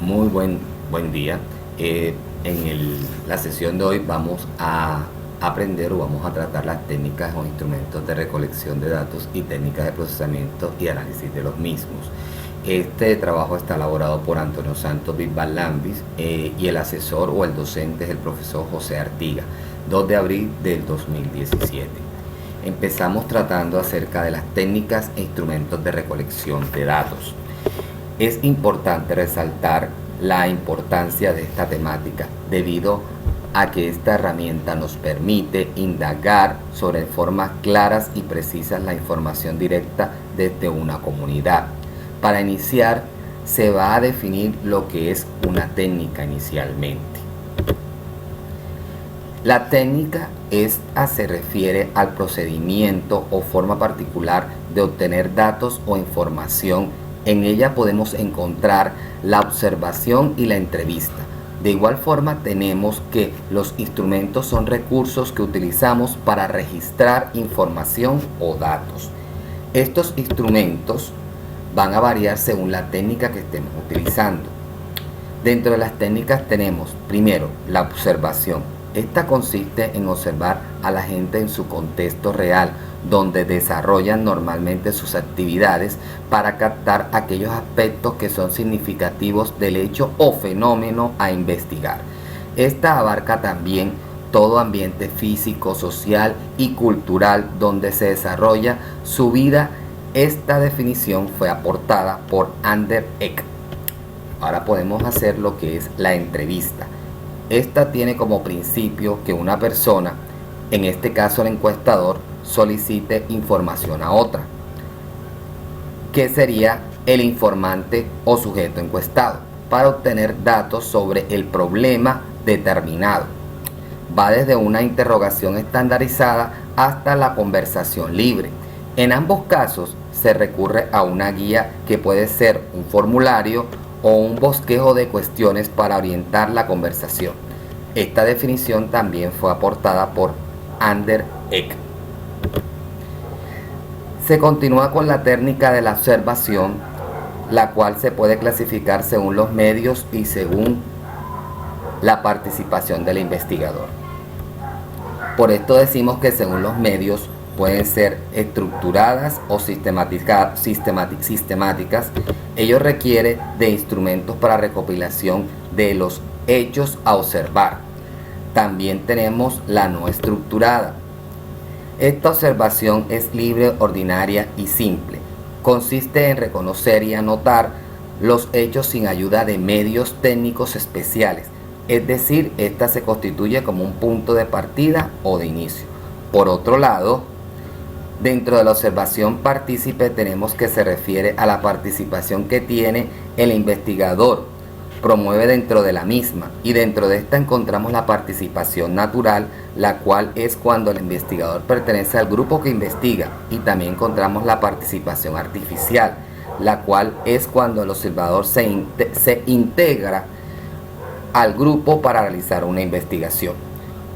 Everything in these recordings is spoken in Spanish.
Muy buen día. La sesión de hoy vamos a aprender o vamos a tratar las técnicas o instrumentos de recolección de datos y técnicas de procesamiento y análisis de los mismos. Este trabajo está elaborado por Antonio Santos Bisbal Lambis y el asesor o el docente es el profesor José Artiga, 2 de abril del 2017. Empezamos tratando acerca de las técnicas e instrumentos de recolección de datos. Es importante resaltar la importancia de esta temática debido a que esta herramienta nos permite indagar sobre formas claras y precisas la información directa desde una comunidad. Para iniciar, se va a definir lo que es una técnica inicialmente. La técnica se refiere al procedimiento o forma particular de obtener datos o información. En ella podemos encontrar la observación y la entrevista. De igual forma tenemos que los instrumentos son recursos que utilizamos para registrar información o datos. Estos instrumentos van a variar según la técnica que estemos utilizando. Dentro de las técnicas tenemos primero la observación. Esta consiste en observar a la gente en su contexto real, donde desarrollan normalmente sus actividades para captar aquellos aspectos que son significativos del hecho o fenómeno a investigar. Esta abarca también todo ambiente físico, social y cultural donde se desarrolla su vida. Esta definición fue aportada por Ander Eck. Ahora podemos hacer lo que es la entrevista. Esta tiene como principio que una persona, en este caso el encuestador, solicite información a otra, que sería el informante o sujeto encuestado, para obtener datos sobre el problema determinado. Va desde una interrogación estandarizada hasta la conversación libre. En ambos casos se recurre a una guía que puede ser un formulario o un bosquejo de cuestiones para orientar la conversación. Esta definición también fue aportada por Ander Eck. Se continúa con la técnica de la observación, la cual se puede clasificar según los medios y según la participación del investigador. Por esto decimos que según los medios pueden ser estructuradas o sistemáticas. Ello requiere de instrumentos para recopilación de los hechos a observar. También tenemos la no estructurada. Esta observación es libre, ordinaria y simple. Consiste en reconocer y anotar los hechos sin ayuda de medios técnicos especiales. Es decir, esta se constituye como un punto de partida o de inicio. Por otro lado, dentro de la observación partícipe tenemos que se refiere a la participación que tiene el investigador, promueve dentro de la misma, y dentro de esta encontramos la participación natural, la cual es cuando el investigador pertenece al grupo que investiga, y también encontramos la participación artificial, la cual es cuando el observador se integra al grupo para realizar una investigación.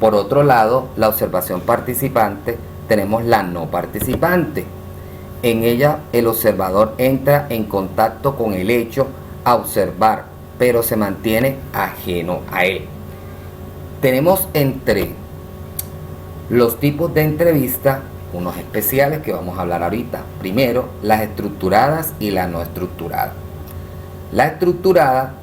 Por otro lado, la observación participante tenemos la no participante. En ella el observador entra en contacto con el hecho a observar, pero se mantiene ajeno a él. Tenemos entre los tipos de entrevista unos especiales que vamos a hablar ahorita. Primero, las estructuradas y la no estructurada. La estructurada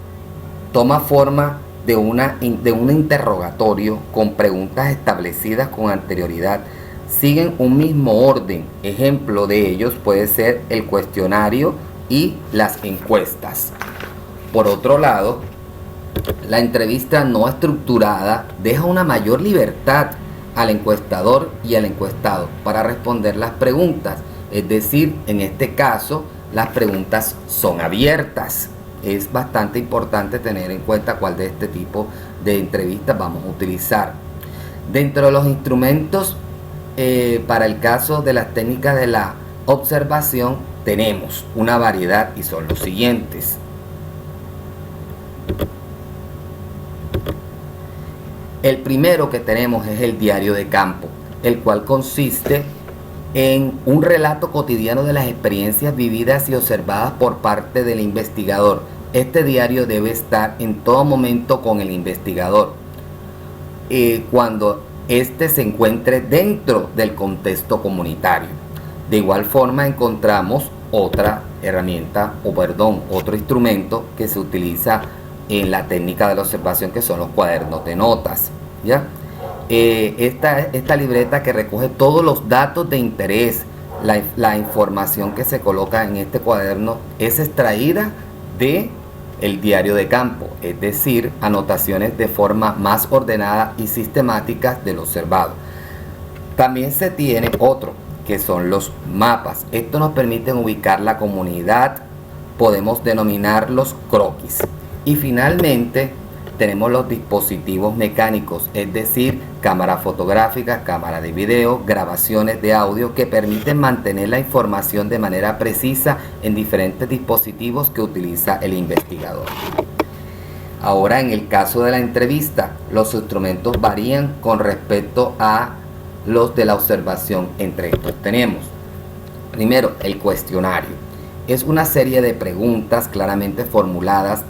toma forma de un interrogatorio con preguntas establecidas con anterioridad. Siguen un mismo orden. Ejemplo de ellos puede ser el cuestionario y las encuestas. Por otro lado, la entrevista no estructurada deja una mayor libertad al encuestador y al encuestado para responder las preguntas. Es decir, en este caso, las preguntas son abiertas. Es bastante importante tener en cuenta cuál de este tipo de entrevistas vamos a utilizar. Dentro de los instrumentos, para el caso de las técnicas de la observación, tenemos una variedad y son los siguientes. El primero que tenemos es el diario de campo, el cual consiste en un relato cotidiano de las experiencias vividas y observadas por parte del investigador. Este diario debe estar en todo momento con el investigador cuando éste se encuentre dentro del contexto comunitario. De igual forma encontramos otra herramienta otro instrumento que se utiliza en la técnica de la observación, que son los cuadernos de notas, ¿ya? Esta libreta que recoge todos los datos de interés, la información que se coloca en este cuaderno es extraída de el diario de campo, es decir, anotaciones de forma más ordenada y sistemática del observado. También se tiene otro, que son los mapas. Esto nos permite ubicar la comunidad, podemos denominarlos croquis. Y finalmente tenemos los dispositivos mecánicos, es decir, cámara fotográfica, cámara de video, grabaciones de audio que permiten mantener la información de manera precisa en diferentes dispositivos que utiliza el investigador. Ahora, en el caso de la entrevista, los instrumentos varían con respecto a los de la observación. Entre estos tenemos, primero, el cuestionario. Es una serie de preguntas claramente formuladas,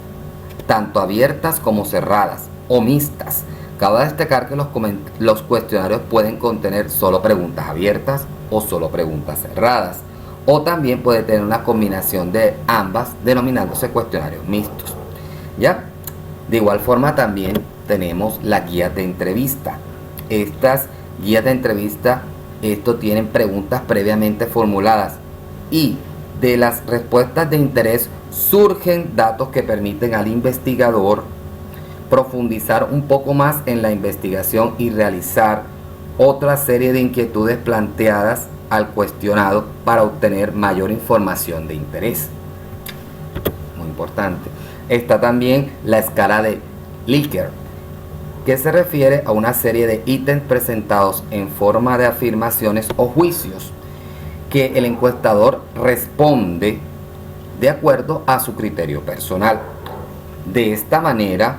tanto abiertas como cerradas o mixtas. Cabe destacar que los cuestionarios pueden contener solo preguntas abiertas o solo preguntas cerradas, o también puede tener una combinación de ambas, denominándose cuestionarios mixtos, ¿ya? De igual forma también tenemos las guías de entrevista. Estas guías de entrevista, tienen preguntas previamente formuladas y de las respuestas de interés surgen datos que permiten al investigador profundizar un poco más en la investigación y realizar otra serie de inquietudes planteadas al cuestionado para obtener mayor información de interés. Muy importante. Está también la escala de Likert, que se refiere a una serie de ítems presentados en forma de afirmaciones o juicios que el encuestador responde de acuerdo a su criterio personal. De esta manera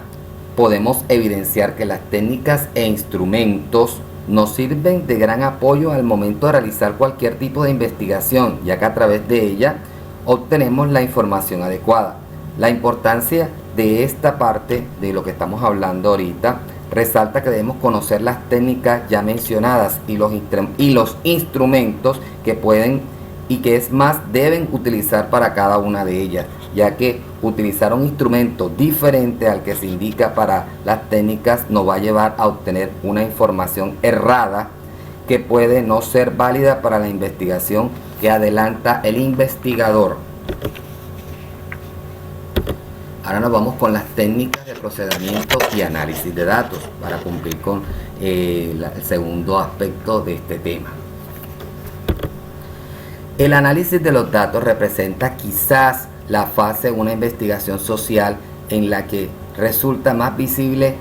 podemos evidenciar que las técnicas e instrumentos nos sirven de gran apoyo al momento de realizar cualquier tipo de investigación, ya que a través de ella obtenemos la información adecuada. La importancia de esta parte de lo que estamos hablando ahorita resalta que debemos conocer las técnicas ya mencionadas y los instrumentos que pueden y que es más deben utilizar para cada una de ellas, ya que utilizar un instrumento diferente al que se indica para las técnicas nos va a llevar a obtener una información errada que puede no ser válida para la investigación que adelanta el investigador. Ahora nos vamos con las técnicas de procesamiento y análisis de datos para cumplir con el segundo aspecto de este tema. El análisis de los datos representa quizás la fase de una investigación social en la que resulta más visible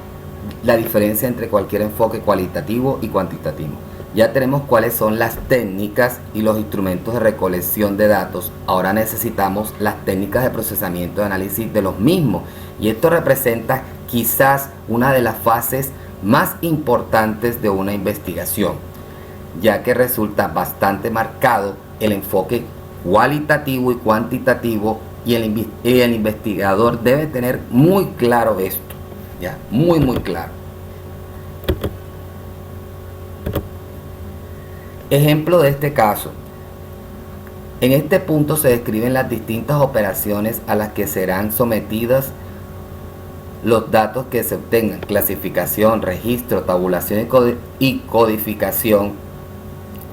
la diferencia entre cualquier enfoque cualitativo y cuantitativo. Ya tenemos cuáles son las técnicas y los instrumentos de recolección de datos. Ahora necesitamos las técnicas de procesamiento y análisis de los mismos. Y esto representa quizás una de las fases más importantes de una investigación, ya que resulta bastante marcado el enfoque cualitativo y cuantitativo, y el investigador debe tener muy claro esto, ya, muy claro. Ejemplo de este caso. En este punto se describen las distintas operaciones a las que serán sometidas los datos que se obtengan: clasificación, registro, tabulación y codificación,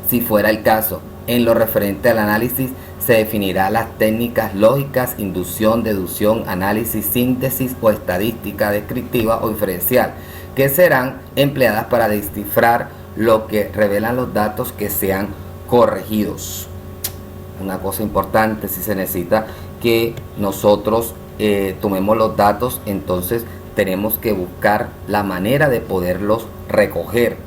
si fuera el caso. En lo referente al análisis, se definirá las técnicas lógicas, inducción, deducción, análisis, síntesis o estadística descriptiva o diferencial, que serán empleadas para descifrar lo que revelan los datos que sean corregidos. Una cosa importante, si se necesita que nosotros tomemos los datos, entonces tenemos que buscar la manera de poderlos recoger.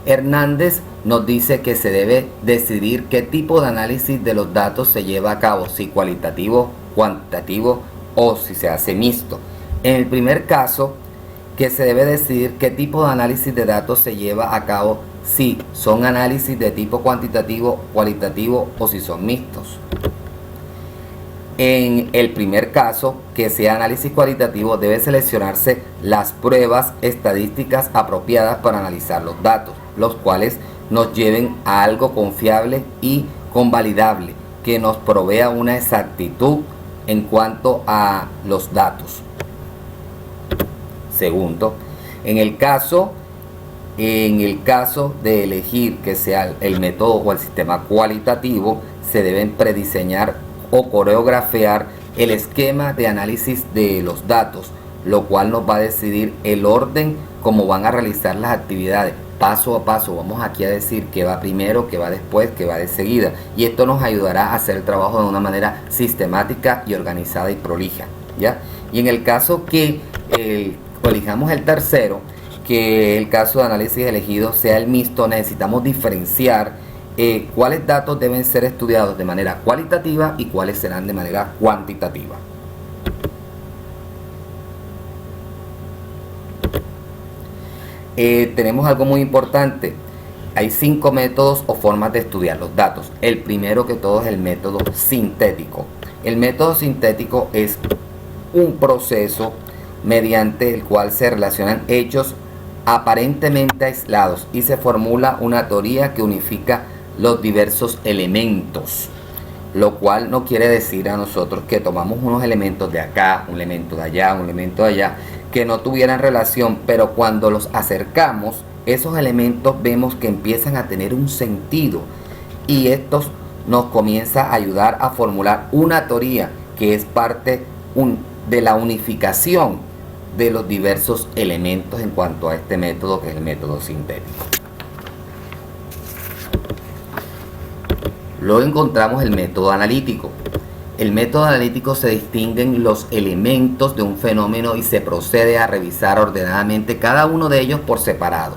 Hernández nos dice que se debe decidir qué tipo de análisis de los datos se lleva a cabo, si cualitativo, cuantitativo o si se hace mixto. En el primer caso, que se debe decidir qué tipo de análisis de datos se lleva a cabo, si son análisis de tipo cuantitativo, cualitativo o si son mixtos. En el primer caso, que sea análisis cualitativo, debe seleccionarse las pruebas estadísticas apropiadas para analizar los datos, los cuales nos lleven a algo confiable y convalidable, que nos provea una exactitud en cuanto a los datos. Segundo, en el caso de elegir que sea el método o el sistema cualitativo, se deben prediseñar o coreografiar el esquema de análisis de los datos, lo cual nos va a decidir el orden como van a realizar las actividades paso a paso. Vamos aquí a decir qué va primero, qué va después, qué va de seguida, y esto nos ayudará a hacer el trabajo de una manera sistemática y organizada y prolija, ¿ya? Y en el caso que elijamos el tercero, que el caso de análisis elegido sea el mixto, necesitamos diferenciar cuáles datos deben ser estudiados de manera cualitativa y cuáles serán de manera cuantitativa. Tenemos algo muy importante. Hay 5 métodos o formas de estudiar los datos. El primero que todo es el método sintético. El método sintético es un proceso mediante el cual se relacionan hechos aparentemente aislados y se formula una teoría que unifica los diversos elementos, lo cual no quiere decir a nosotros que tomamos unos elementos de acá, un elemento de allá, un elemento de allá, que no tuvieran relación, pero cuando los acercamos, esos elementos vemos que empiezan a tener un sentido y estos nos comienza a ayudar a formular una teoría que es parte de la unificación de los diversos elementos en cuanto a este método, que es el método sintético. Luego encontramos el método analítico. El método analítico se distinguen los elementos de un fenómeno y se procede a revisar ordenadamente cada uno de ellos por separado.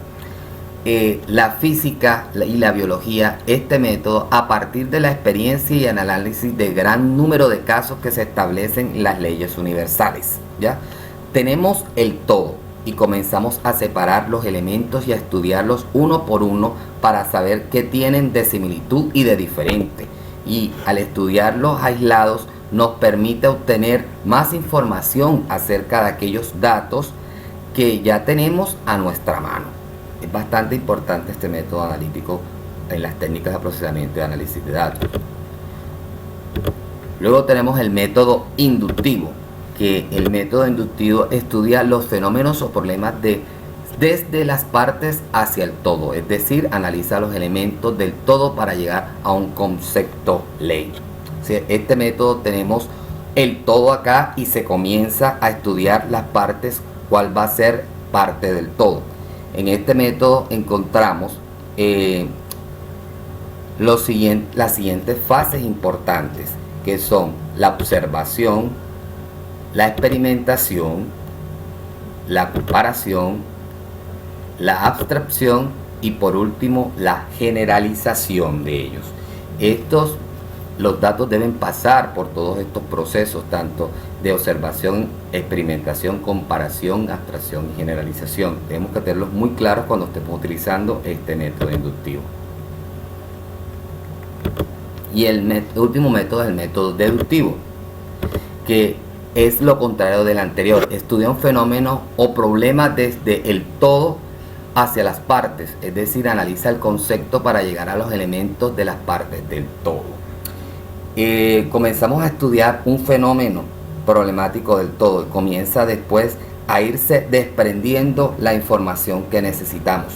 La física y la biología, este método, a partir de la experiencia y el análisis de gran número de casos que se establecen las leyes universales, ¿ya? Tenemos el todo y comenzamos a separar los elementos y a estudiarlos uno por uno para saber qué tienen de similitud y de diferente. Y al estudiarlos aislados nos permite obtener más información acerca de aquellos datos que ya tenemos a nuestra mano. Es bastante importante este método analítico en las técnicas de procesamiento y análisis de datos. Luego tenemos el método inductivo, que el método inductivo estudia los fenómenos o problemas desde las partes hacia el todo, es decir, analiza los elementos del todo para llegar a un concepto ley. Este método tenemos el todo acá y se comienza a estudiar las partes, cuál va a ser parte del todo. En este método encontramos las siguientes fases importantes, que son la observación, la experimentación, la comparación, la abstracción y por último la generalización de ellos. Los datos deben pasar por todos estos procesos, tanto de observación, experimentación, comparación, abstracción y generalización. Tenemos que tenerlos muy claros cuando estemos utilizando este método inductivo. Y el último método es el método deductivo, que es lo contrario del anterior. Estudia un fenómeno o problema desde el todo hacia las partes, es decir, analiza el concepto para llegar a los elementos de las partes del todo. Comenzamos a estudiar un fenómeno problemático del todo y comienza después a irse desprendiendo la información que necesitamos.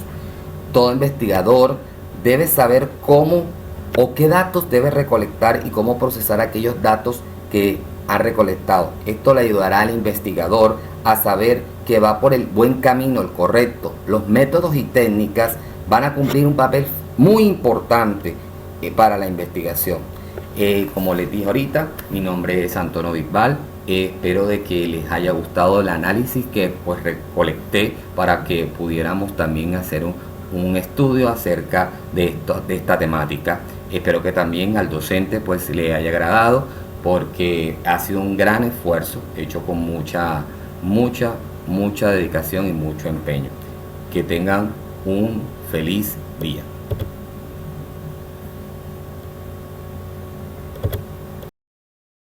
Todo investigador debe saber cómo o qué datos debe recolectar y cómo procesar aquellos datos que ha recolectado. Esto le ayudará al investigador a saber que va por el buen camino, el correcto. Los métodos y técnicas van a cumplir un papel muy importante para la investigación. Como les dije ahorita, mi nombre es Antonio Bisbal. Espero de que les haya gustado el análisis que pues recolecté para que pudiéramos también hacer un estudio acerca de esta temática. Espero que también al docente pues le haya agradado, porque ha sido un gran esfuerzo hecho con mucha dedicación y mucho empeño. Que tengan un feliz fría.